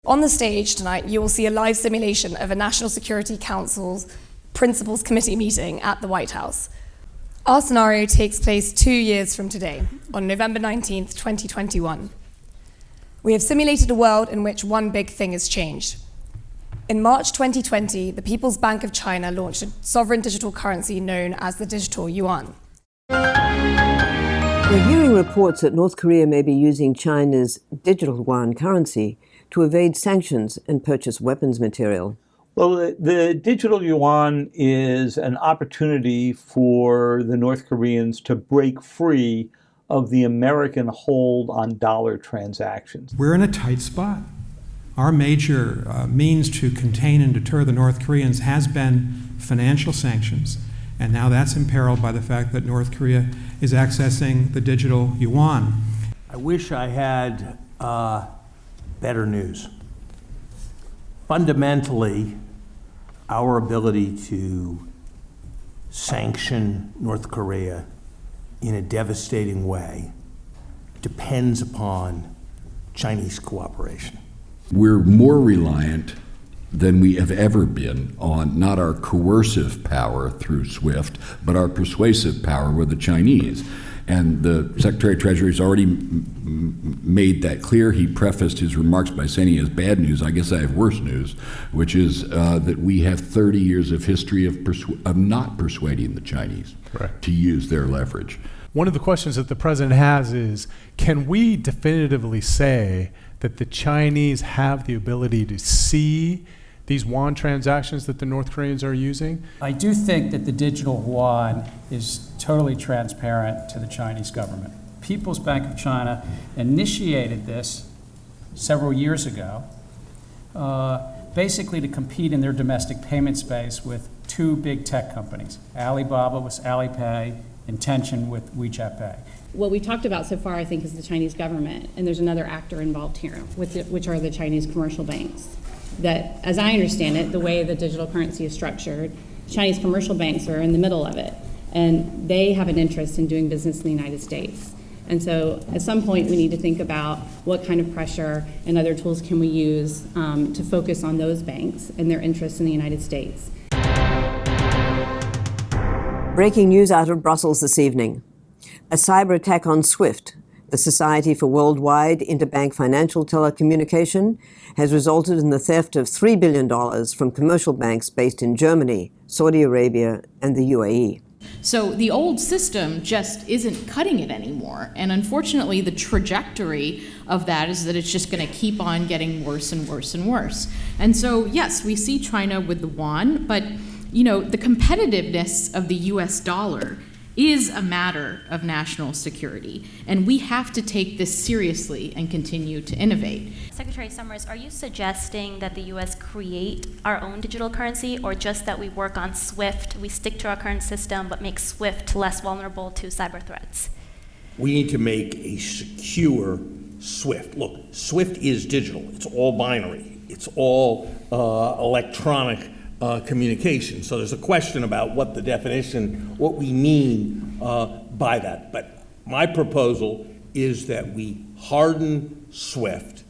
On the stage tonight, you will see a live simulation of a National Security Council's Principals Committee meeting at the White House. Our scenario takes place 2 years from today, on November 19th, 2021. We have simulated a world in which one big thing has changed. In March 2020, the People's Bank of China launched a sovereign digital currency known as the digital yuan. We're hearing reports that North Korea may be using China's digital yuan currency to evade sanctions and purchase weapons material. Well, the digital yuan is an opportunity for the North Koreans to break free of the American hold on dollar transactions. We're in a tight spot. Our major means to contain and deter the North Koreans has been financial sanctions, and now that's imperiled by the fact that North Korea is accessing the digital yuan. I wish I had better news. Fundamentally, our ability to sanction North Korea in a devastating way depends upon Chinese cooperation. We're more reliant than we have ever been on not our coercive power through SWIFT, but our persuasive power with the Chinese. And the Secretary of Treasury has already made that clear. He prefaced his remarks by saying he has bad news. I guess I have worse news, which is that we have 30 years of history of not persuading the Chinese to use their leverage. One of the questions that the president has is, can we definitively say that the Chinese have the ability to see these yuan transactions that the North Koreans are using? I do think that the digital yuan is totally transparent to the Chinese government. People's Bank of China initiated this several years ago, basically to compete in their domestic payment space with two big tech companies. Alibaba with Alipay and Tencent with WeChat Pay. What we talked about so far, I think, is the Chinese government, and there's another actor involved here, which are the Chinese commercial banks. That, as I understand it, the way the digital currency is structured, Chinese commercial banks are in the middle of it, and they have an interest in doing business in the United States. And so at some point we need to think about what kind of pressure and other tools can we use to focus on those banks and their interests in the United States. Breaking news out of Brussels this evening. A cyber attack on SWIFT, the Society for Worldwide Interbank Financial Telecommunication, has resulted in the theft of $3 billion from commercial banks based in Germany, Saudi Arabia, and the UAE. So the old system just isn't cutting it anymore. And unfortunately, the trajectory of that is that it's just going to keep on getting worse and worse and worse. And so, yes, we see China with the yuan, but the competitiveness of the US dollar is a matter of national security, and we have to take this seriously and continue to innovate. Secretary Summers, are you suggesting that the U.S. create our own digital currency, or just that we work on SWIFT, we stick to our current system, but make SWIFT less vulnerable to cyber threats? We need to make a secure SWIFT. Look, SWIFT is digital. It's all binary. It's all electronic communication. So there's a question about what the definition, what we mean by that. But my proposal is that we harden SWIFT,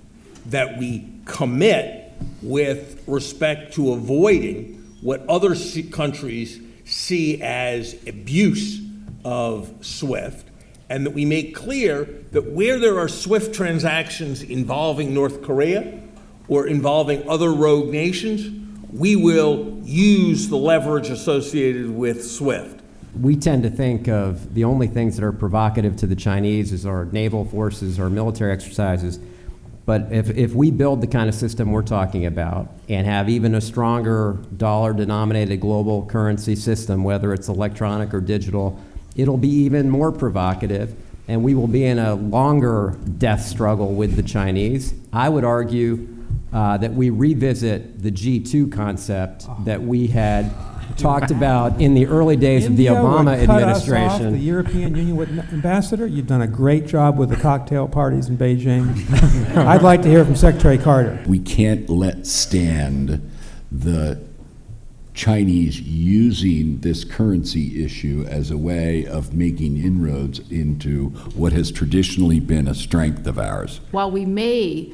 that we commit with respect to avoiding what other countries see as abuse of SWIFT, and that we make clear that where there are SWIFT transactions involving North Korea or involving other rogue nations, we will use the leverage associated with SWIFT. We tend to think of the only things that are provocative to the Chinese as our naval forces, our military exercises. But if we build the kind of system we're talking about and have even a stronger dollar-denominated global currency system, whether it's electronic or digital, it'll be even more provocative, and we will be in a longer death struggle with the Chinese. I would argue that we revisit the G2 concept that we had talked about in the early days of the Obama administration. Us off, the European Union ambassador, you've done a great job with the cocktail parties in Beijing. I'd like to hear from Secretary Carter. We can't let stand the Chinese using this currency issue as a way of making inroads into what has traditionally been a strength of ours. While we may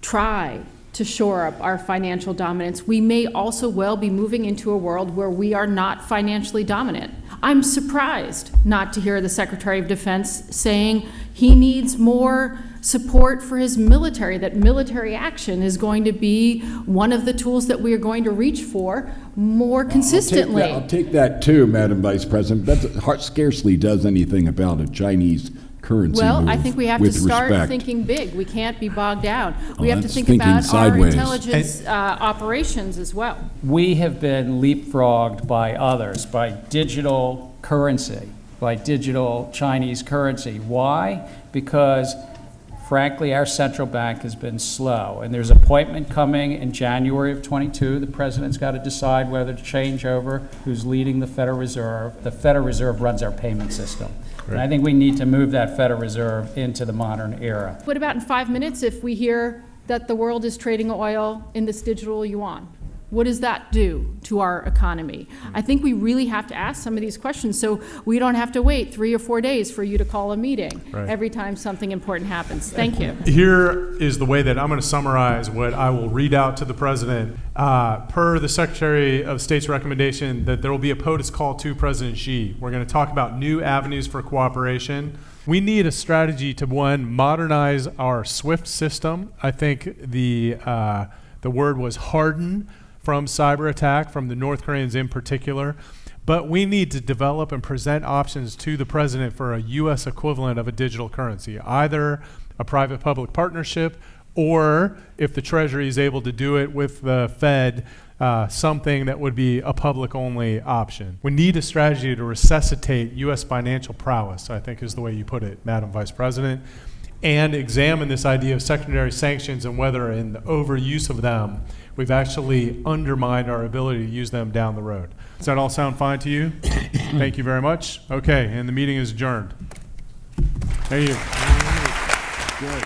try to shore up our financial dominance. We may also well be moving into a world where we are not financially dominant. I'm surprised not to hear the Secretary of Defense saying he needs more support for his military, that military action is going to be one of the tools that we are going to reach for more consistently. I'll take that too, Madam Vice President. That scarcely does anything about a Chinese currency Well, move I think we have to with start respect. thinking big. We can't be bogged down. We Oh, have to that's think thinking about sideways. our intelligence operations as well. We have been leapfrogged by others, by digital currency, by digital Chinese currency. Why? Because, frankly, our central bank has been slow. And there's an appointment coming in January of 22. The president's got to decide whether to change over who's leading the Federal Reserve. The Federal Reserve runs our payment system. And I think we need to move that Federal Reserve into the modern era. What about in 5 minutes if we hear that the world is trading oil in this digital yuan? What does that do to our economy? I think we really have to ask some of these questions so we don't have to wait 3 or 4 days for you to call a meeting every time something important happens. Thank you. Here is the way that I'm going to summarize what I will read out to the president. Per the Secretary of State's recommendation that there will be a POTUS call to President Xi. We're going to talk about new avenues for cooperation. We need a strategy to, one, modernize our SWIFT system. I think the word was harden from cyber attack, from the North Koreans in particular. But we need to develop and present options to the president for a U.S. equivalent of a digital currency, either a private-public partnership or, if the Treasury is able to do it with the Fed, something that would be a public-only option. We need a strategy to resuscitate U.S. financial prowess, I think is the way you put it, Madam Vice President, and examine this idea of secondary sanctions and whether in the overuse of them we've actually undermined our ability to use them down the road. Does that all sound fine to you? Thank you very much. Okay, and the meeting is adjourned. Thank you. Good.